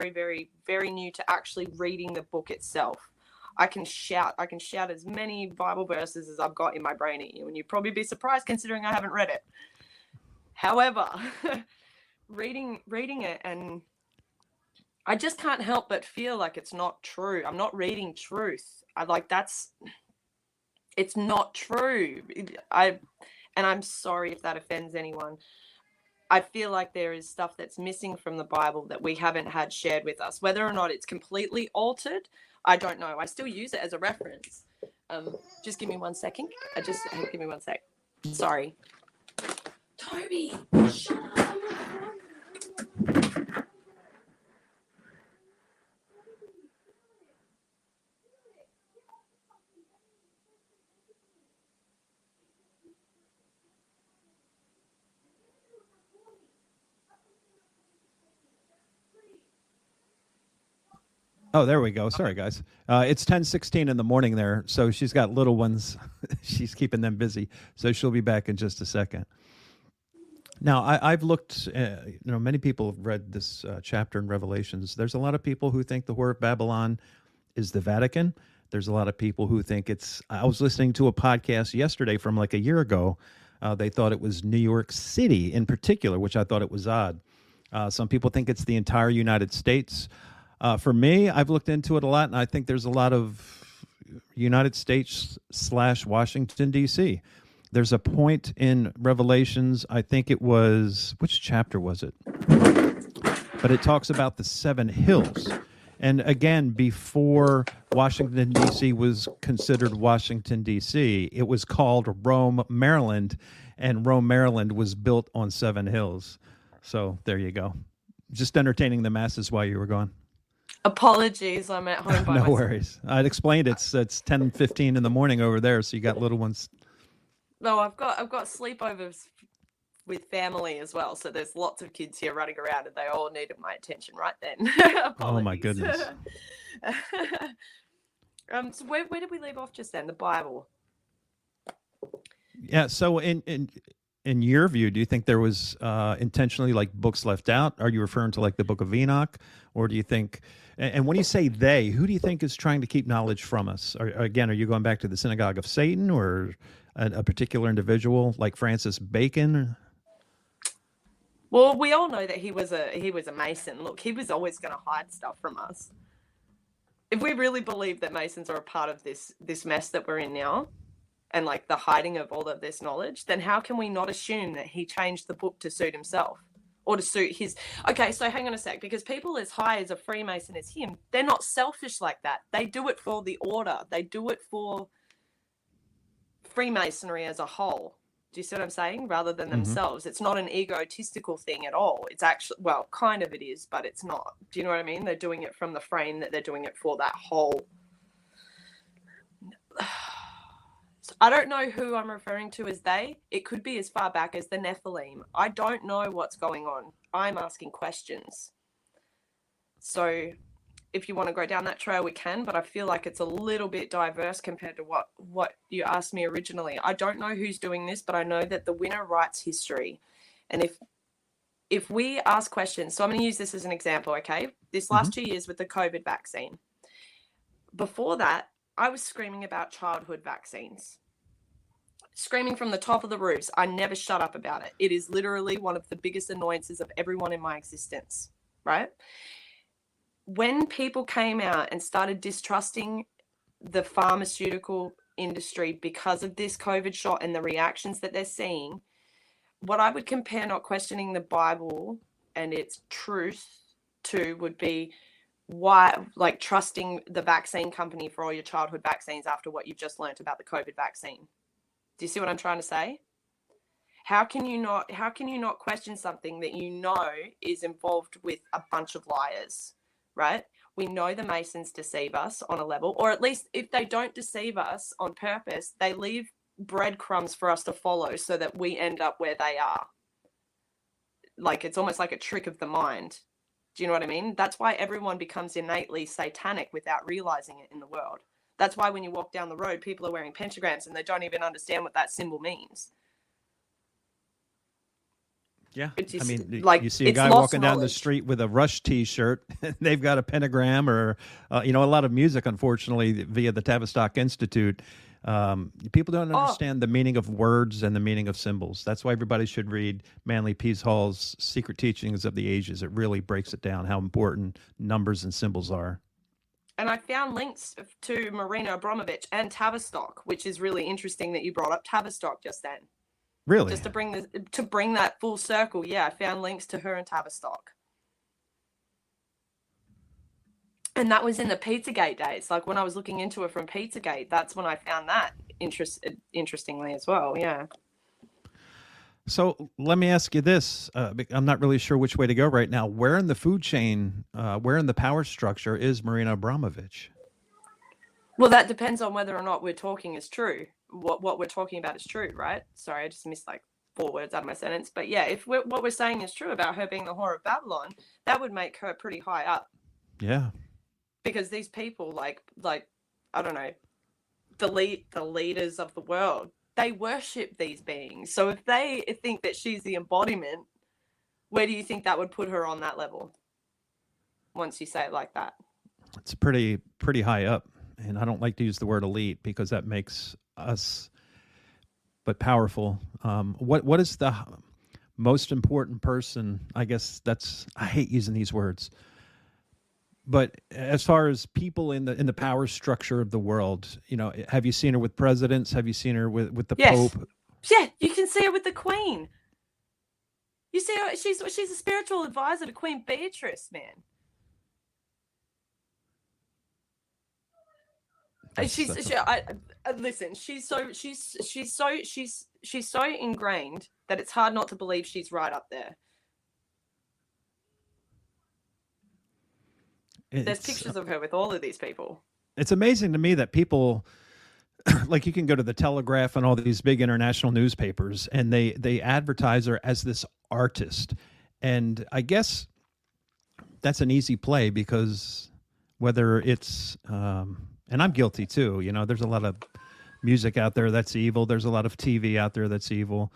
very, very, very new to actually reading the book itself. I can shout as many Bible verses as I've got in my brain at you, and you'd probably be surprised considering I haven't read it. However, reading it, and I just can't help but feel like it's not true. I'm not reading truth. It's not true. And I'm sorry if that offends anyone. I feel like there is stuff that's missing from the Bible that we haven't had shared with us. Whether or not it's completely altered, I don't know. I still use it as a reference. Just give me 1 second. Give me 1 sec. Sorry. Toby, shut up. Oh, there we go. Sorry, guys. It's 10:16 in the morning there, so she's got little ones. She's keeping them busy, so she'll be back in just a second. Now, I've looked, many people have read this chapter in Revelations. There's a lot of people who think the Whore of Babylon is the Vatican. There's a lot of people who think I was listening to a podcast yesterday from like a year ago. They thought it was New York City in particular, which I thought it was odd. Some people think it's the entire United States. For me, I've looked into it a lot, and I think there's a lot of United States / Washington, D.C. There's a point in Revelations, I think it was, which chapter was it? But it talks about the 7 hills. And again, before Washington, D.C. was considered Washington, D.C., it was called Rome, Maryland, and Rome, Maryland was built on 7 hills. So there you go. Just entertaining the masses while you were gone. Apologies, I'm at home by myself. No worries. I'd explained it's 10:15 in the morning over there, so you got little ones. No, I've got sleepovers with family as well, so there's lots of kids here running around, and they all needed my attention right then. Oh my goodness. So where did we leave off just then? The Bible. Yeah. So in your view, do you think there was intentionally like books left out? Are you referring to like the Book of Enoch, or do you think? And when you say they, who do you think is trying to keep knowledge from us? Again, are you going back to the synagogue of Satan, or a particular individual like Francis Bacon? Well, we all know that he was a Mason. Look, he was always going to hide stuff from us. If we really believe that Masons are a part of this mess that we're in now, and like the hiding of all of this knowledge, then how can we not assume that he changed the book to suit himself or to suit his... Okay, so hang on a sec, because people as high as a Freemason as him, they're not selfish like that. They do it for the order. They do it for Freemasonry as a whole. Do you see what I'm saying? Rather than themselves. It's not an egotistical thing at all. It's actually, well, kind of it is, but it's not. Do you know what I mean? They're doing it from the frame that they're doing it for that whole... I don't know who I'm referring to as they. It could be as far back as the Nephilim. I don't know what's going on. I'm asking questions. So if you want to go down that trail, we can, but I feel like it's a little bit diverse compared to what you asked me originally. I don't know who's doing this, but I know that the winner writes history. And if we ask questions, so I'm going to use this as an example, okay? This last 2 years with the COVID vaccine. Before that, I was screaming about childhood vaccines. Screaming from the top of the roofs. I never shut up about it. It is literally one of the biggest annoyances of everyone in my existence, right? When people came out and started distrusting the pharmaceutical industry because of this COVID shot and the reactions that they're seeing, what I would compare not questioning the Bible and its truth to would be why, like, trusting the vaccine company for all your childhood vaccines after what you've just learnt about the COVID vaccine. Do you see what I'm trying to say? How can you not question something that you know is involved with a bunch of liars, right? We know the Masons deceive us on a level, or at least if they don't deceive us on purpose, they leave breadcrumbs for us to follow so that we end up where they are. Like, it's almost like a trick of the mind. Do you know what I mean? That's why everyone becomes innately satanic without realizing it in the world. That's why when you walk down the road, people are wearing pentagrams and they don't even understand what that symbol means. Yeah. It's I just mean, like you see a it's guy lost walking down the knowledge. street with a Rush T-shirt, and they've got a pentagram or, a lot of music, unfortunately, via the Tavistock Institute. People don't Oh, understand the meaning of words and the meaning of symbols. That's why everybody should read Manly Peace Hall's Secret Teachings of the Ages. It really breaks it down how important numbers and symbols are. and I found links to Marina Abramovich and Tavistock, which is really interesting that you brought up Tavistock just then. Really? Just to bring that full circle, yeah, I found links to her and Tavistock. And that was in the Pizzagate days. Like when I was looking into it from Pizzagate, that's when I found that interestingly as well. Yeah. So let me ask you this. I'm not really sure which way to go right now. Where in the food chain, where in the power structure is Marina Abramovich? Well, that depends on whether or not we're talking is true. What we're talking about is true, right? Sorry, I just missed like 4 words out of my sentence. But yeah, if what we're saying is true about her being the whore of Babylon, that would make her pretty high up. Yeah. Because these people, like I don't know, the leaders of the world, they worship these beings. So if they think that she's the embodiment, where do you think that would put her on that level? Once you say it like that, It's pretty high up. And I don't like to use the word elite because that makes us but powerful. What is the most important person? I guess I hate using these words. But as far as people in the power structure of the world, have you seen her with presidents? Have you seen her with the yes, Pope? yeah, you can see her with the Queen. You see her, she's a spiritual advisor to Queen Beatrice, man. Listen. She's so ingrained that it's hard not to believe she's right up there. There's pictures of her with all of these people. It's amazing to me that people, like you can go to the Telegraph and all these big international newspapers, and they advertise her as this artist, and I guess that's an easy play because whether it's and I'm guilty too. There's a lot of music out there that's evil. There's a lot of TV out there that's evil.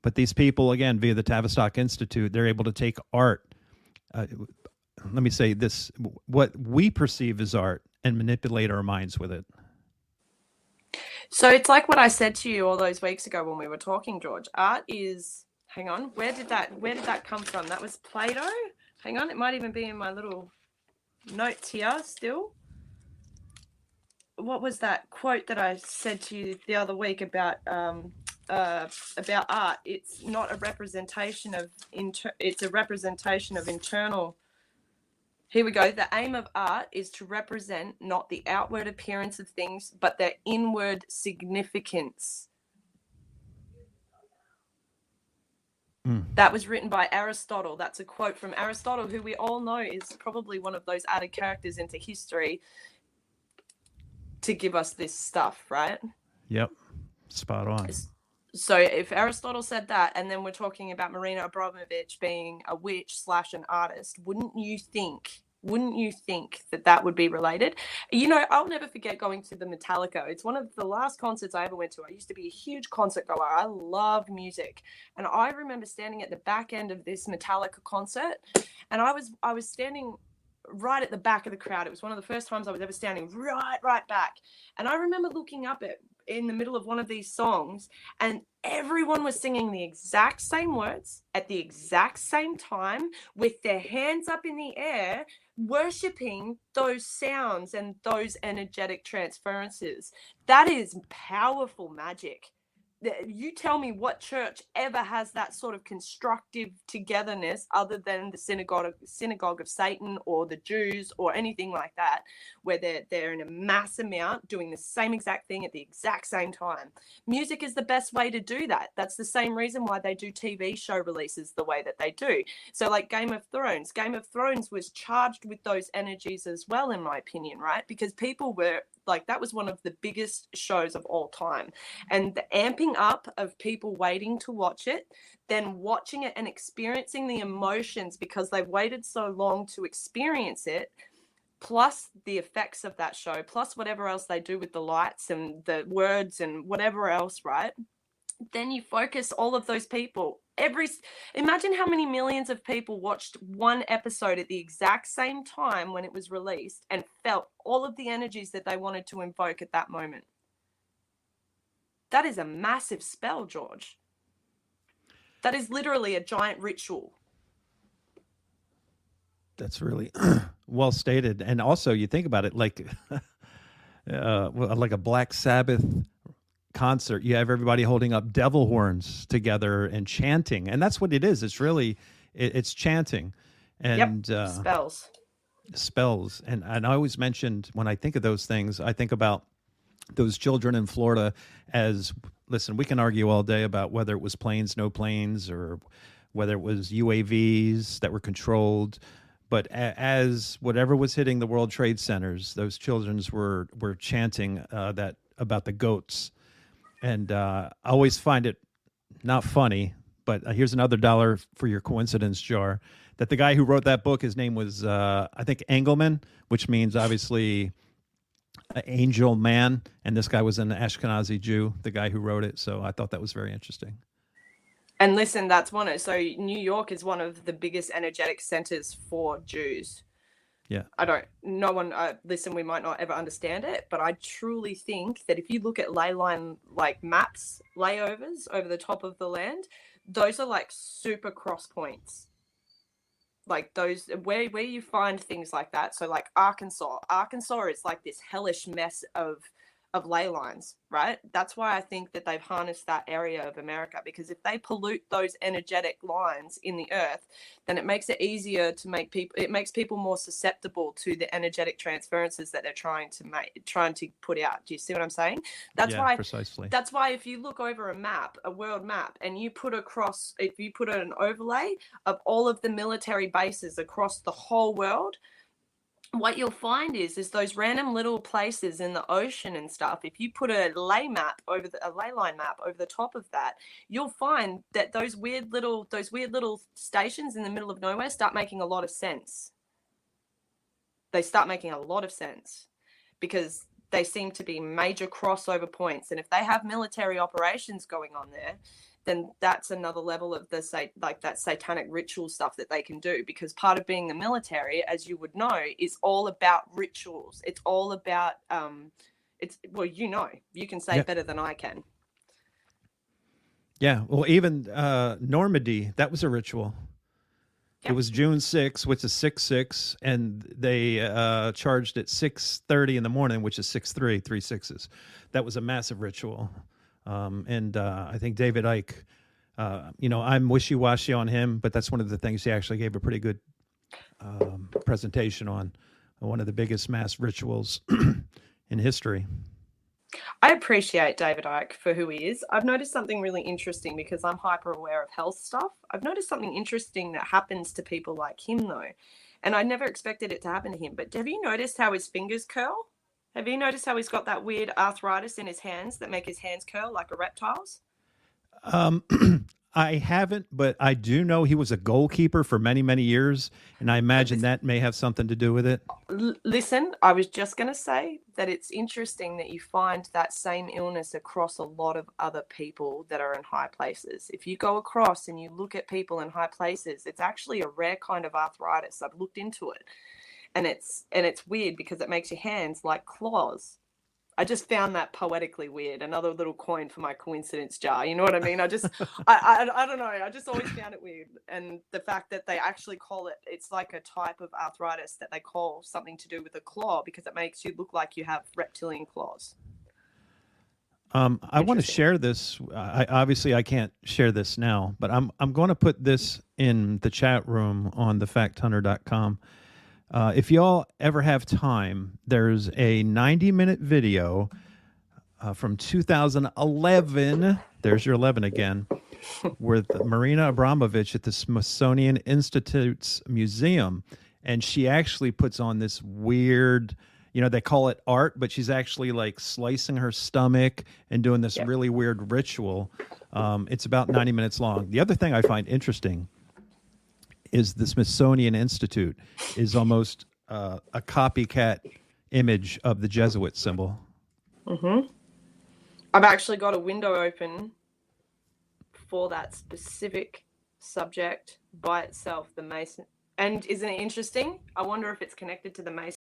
But these people, again, via the Tavistock Institute, they're able to take art. Let me say this, what we perceive as art, and manipulate our minds with it. So it's like what I said to you all those weeks ago when we were talking, George. Art is, hang on, where did that come from? That was Plato? Hang on, it might even be in my little notes here still. What was that quote that I said to you the other week about art? It's not a representation of it's a representation of internal. Here we go. The aim of art is to represent not the outward appearance of things, but their inward significance. That was written by Aristotle. That's a quote from Aristotle, who we all know is probably one of those added characters into history to give us this stuff, right? Yep. Spot on. So if Aristotle said that, and then we're talking about Marina Abramovich being a witch / an artist, wouldn't you think that would be related? I'll never forget going to the Metallica. It's one of the last concerts I ever went to. I used to be a huge concert goer. I love music. And I remember standing at the back end of this Metallica concert, and I was standing right at the back of the crowd. It was one of the first times I was ever standing right back. And I remember looking up in the middle of one of these songs, and everyone was singing the exact same words at the exact same time with their hands up in the air, worshipping those sounds and those energetic transferences. That is powerful magic. You tell me what church ever has that sort of constructive togetherness other than the synagogue of Satan or the Jews or anything like that, where they're in a mass amount doing the same exact thing at the exact same time. Music is the best way to do that. That's the same reason why they do TV show releases the way that they do. So like Game of Thrones was charged with those energies as well, in my opinion, right? Because people were like, that was one of the biggest shows of all time. And the amping up of people waiting to watch it, then watching it and experiencing the emotions because they've waited so long to experience it, plus the effects of that show, plus whatever else they do with the lights and the words and whatever else, right? then you focus all of those people. Imagine how many millions of people watched one episode at the exact same time when it was released and felt all of the energies that they wanted to invoke at that moment. That is a massive spell, George. That is literally a giant ritual. That's really well stated. And also, you think about it like a Black Sabbath concert. You have everybody holding up devil horns together and chanting, and that's what it is. It's really it's chanting and spells. And I always mentioned, when I think of those things, I think about those children in Florida as, listen, we can argue all day about whether it was planes, no planes, or whether it was UAVs that were controlled. But as whatever was hitting the World Trade Centers, those children were chanting that about the goats. And I always find it not funny, but here's another dollar for your coincidence jar, that the guy who wrote that book, his name was, I think, Engelman, which means obviously angel man. And this guy was an Ashkenazi Jew, the guy who wrote it. So I thought that was very interesting. And listen, that's so New York is one of the biggest energetic centers for Jews. Yeah. Listen, we might not ever understand it, but I truly think that if you look at ley line, like maps, layovers over the top of the land, those are like super cross points. Like those, where you find things like that. So like Arkansas is like this hellish mess of ley lines, right? That's why I think that they've harnessed that area of America, because if they pollute those energetic lines in the earth, then it makes it easier to makes people more susceptible to the energetic transferences that they're trying to put out. Do you see what I'm saying? Precisely. That's why if you look over a world map, and you put an overlay of all of the military bases across the whole world, what you'll find is those random little places in the ocean and stuff. If you put a ley line map over the top of that, you'll find that those weird little stations in the middle of nowhere start making a lot of sense. They start making a lot of sense because they seem to be major crossover points. And if they have military operations going on there, then that's another level of that satanic ritual stuff that they can do, because part of being the military, as you would know, is all about rituals. It's all about you can say it better than I can. Yeah, well, even Normandy, that was a ritual. Yep. It was June 6th, which is 6/6, and they charged at 6:30 in the morning, which is 6/3, 3 6s. That was a massive ritual. And I think David Icke, I'm wishy-washy on him, but that's one of the things he actually gave a pretty good presentation on, one of the biggest mass rituals in history. I appreciate David Icke for who he is. I've noticed something really interesting, because I'm hyper aware of health stuff. I've noticed something interesting that happens to people like him, though, and I never expected it to happen to him. But have you noticed how his fingers curl? Have you noticed how he's got that weird arthritis in his hands that make his hands curl like a reptile's? I haven't, but I do know he was a goalkeeper for many, many years, and I imagine that may have something to do with it. Listen, I was just going to say that it's interesting that you find that same illness across a lot of other people that are in high places. If you go across and you look at people in high places, it's actually a rare kind of arthritis. I've looked into it. And it's weird because it makes your hands like claws. I just found that poetically weird. Another little coin for my coincidence jar. You know what I mean? I don't know. I just always found it weird. And the fact that they actually call it's like a type of arthritis that they call something to do with a claw, because it makes you look like you have reptilian claws. I want to share this. I can't share this now, but I'm going to put this in the chat room on thefacthunter.com. If y'all ever have time, there's a 90-minute video from 2011. There's your 11 again, with Marina Abramovich at the Smithsonian Institute's museum. And she actually puts on this weird, they call it art, but she's actually like slicing her stomach and doing this really weird ritual. It's about 90 minutes long. The other thing I find interesting is the Smithsonian Institute is almost a copycat image of the Jesuit symbol. Mm-hmm. I've actually got a window open for that specific subject by itself, the Mason. And isn't it interesting? I wonder if it's connected to the Mason